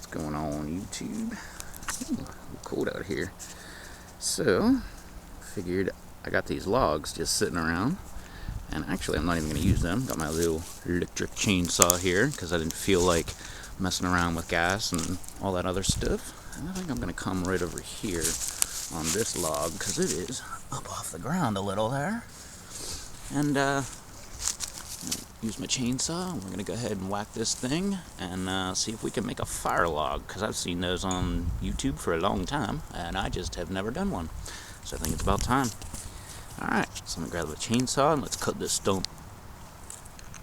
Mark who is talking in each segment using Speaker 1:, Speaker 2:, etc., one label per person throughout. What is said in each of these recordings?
Speaker 1: What's going on, YouTube? Ooh, cold out here. So, figured I got these logs just sitting around, and actually I'm not even going to use them. Got my little electric chainsaw here because I didn't feel like messing around with gas and all that other stuff. And I think I'm going to come right over here on this log because it is up off the ground a little there. And use my chainsaw. We're gonna go ahead and whack this thing and see if we can make a fire log, because I've seen those on YouTube for a long time and I just have never done one, so I think it's about time. Alright, so I'm gonna grab the chainsaw and let's cut this stump.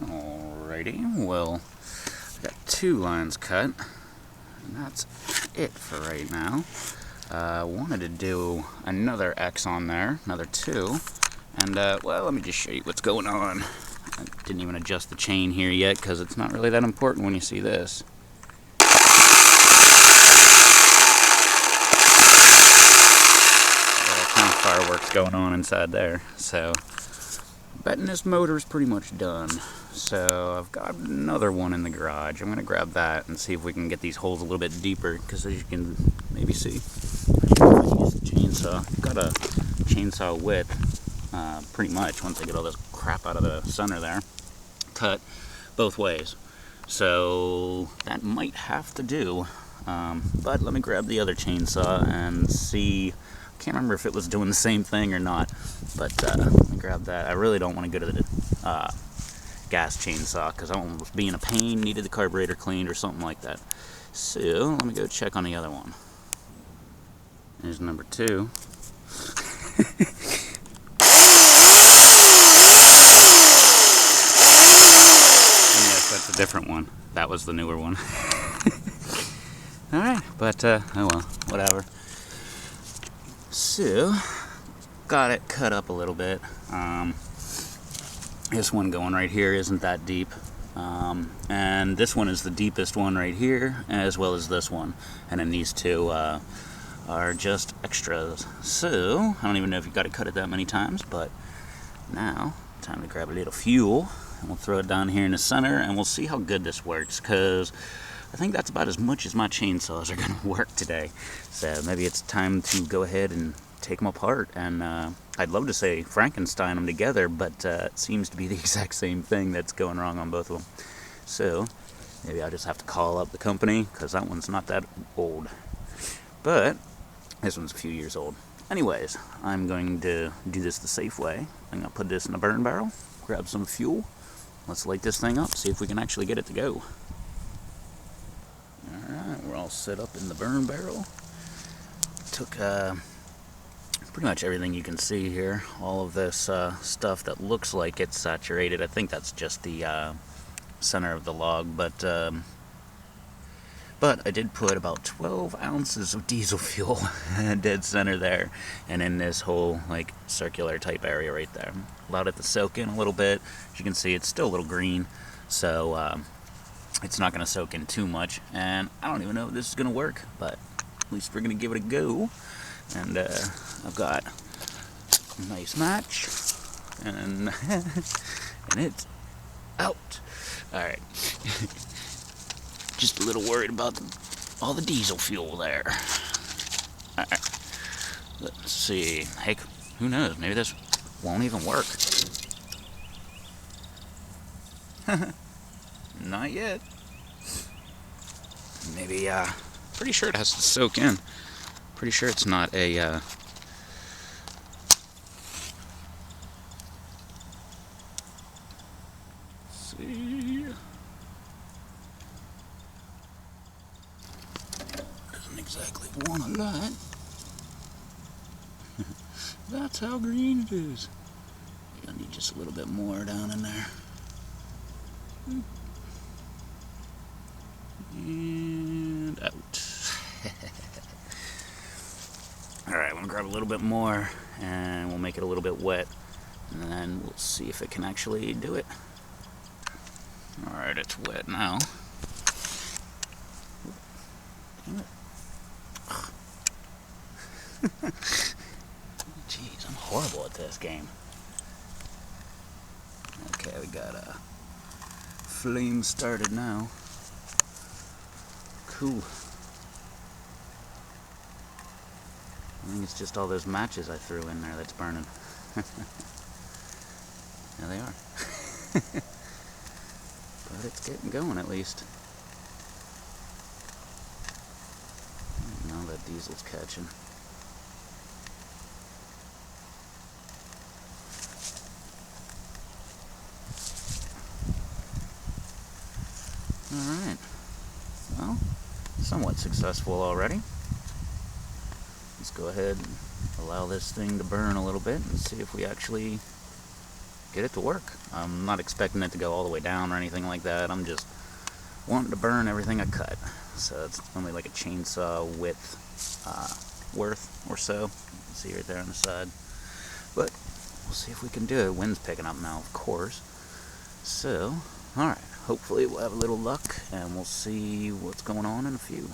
Speaker 1: Alrighty, well, I got 2 lines cut and that's it for right now. I wanted to do another X on there, another 2, and well, let me just show you what's going on. I didn't even adjust the chain here yet because it's not really that important when you see this. Got all kind of fireworks going on inside there. So, betting this motor's pretty much done. So, I've got another one in the garage. I'm going to grab that and see if we can get these holes a little bit deeper, because as you can maybe see, I use the chainsaw. I've got a chainsaw width. Pretty much, once I get all this crap out of the center there, cut both ways. So that might have to do, but let me grab the other chainsaw and see. I can't remember if it was doing the same thing or not, but let me grab that. I really don't want to go to the gas chainsaw because I don't want to be in a pain, needed the carburetor cleaned or something like that. So let me go check on the other one. There's number 2. That's a different one. That was the newer one. Alright, but oh well, whatever. So, got it cut up a little bit. This one going right here isn't that deep. And this one is the deepest one right here, as well as this one. And then these 2 are just extras. So, I don't even know if you got to cut it that many times, but now, time to grab a little fuel. And we'll throw it down here in the center, and we'll see how good this works, because I think that's about as much as my chainsaws are going to work today. So maybe it's time to go ahead and take them apart, and I'd love to say Frankenstein them together, but it seems to be the exact same thing that's going wrong on both of them. So maybe I'll just have to call up the company, because that one's not that old. But this one's a few years old. Anyways, I'm going to do this the safe way. I'm going to put this in a burn barrel, grab some fuel. Let's light this thing up, see if we can actually get it to go. Alright, we're all set up in the burn barrel. Took pretty much everything you can see here. All of this stuff that looks like it's saturated. I think that's just the center of the log, but I did put about 12 ounces of diesel fuel dead center there, and in this whole like circular type area right there. Allowed it to soak in a little bit. As you can see, it's still a little green, so it's not going to soak in too much, and I don't even know if this is going to work, but at least we're going to give it a go. And I've got a nice match, and it's out. Alright. Just a little worried about all the diesel fuel there. Alright, let's see. Heck, who knows? Maybe this won't even work. Not yet. Maybe, pretty sure it has to soak in. Pretty sure it's not a, see. Doesn't exactly want a lot. That's how green it is. I need just a little bit more down in there. And out. Alright, I'm going to grab a little bit more and we'll make it a little bit wet, and then we'll see if it can actually do it. Alright, it's wet now. Damn it. Jeez, I'm horrible at this game. Okay, we got flame started now. Cool. think it's just all those matches I threw in there that's burning. There they are. But it's getting going at least. Now that diesel's catching. Alright. Well, somewhat successful already. Let's go ahead and allow this thing to burn a little bit and see if we actually get it to work. I'm not expecting it to go all the way down or anything like that. I'm just wanting to burn everything I cut. So it's only like a chainsaw width worth or so. You can see right there on the side. But we'll see if we can do it. Wind's picking up now, of course. So, alright. Hopefully we'll have a little luck and we'll see what's going on in a few.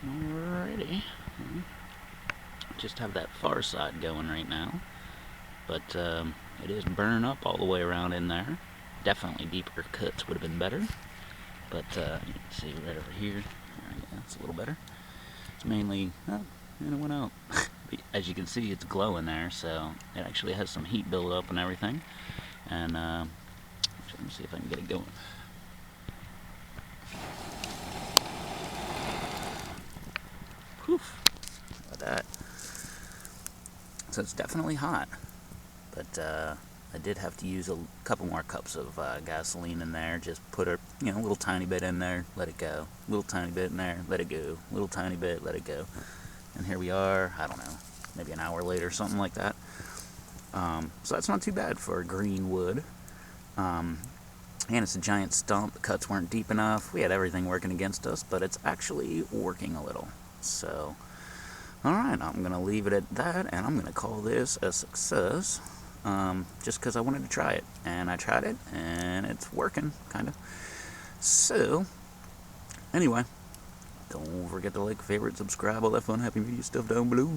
Speaker 1: Alrighty. Just have that far side going right now. But it is burning up all the way around in there. Definitely deeper cuts would have been better. But you can see right over here. Yeah, it's a little better. It's mainly, oh, and it went out. As you can see, it's glowing there, so it actually has some heat build up and everything. And let me see if I can get it going. Whew. Look at that. So it's definitely hot. But I did have to use a couple more cups of gasoline in there. Just put a little tiny bit in there, let it go. Little tiny bit in there, let it go. Little tiny bit, let it go. And here we are, I don't know, maybe an hour later, something like that. So that's not too bad for green wood. And it's a giant stump. The cuts weren't deep enough. We had everything working against us, but it's actually working a little. So, alright, I'm going to leave it at that, and I'm going to call this a success. Just because I wanted to try it. And I tried it, and it's working, kind of. So, anyway, don't forget to like, favorite, subscribe, all that fun, happy media stuff down below.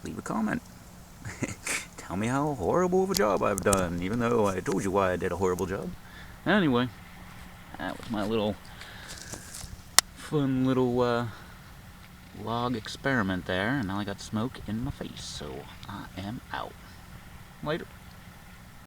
Speaker 1: Leave a comment. Tell me how horrible of a job I've done, even though I told you why I did a horrible job. Anyway, that was my little fun little log experiment there, and now I got smoke in my face, so I am out. Later.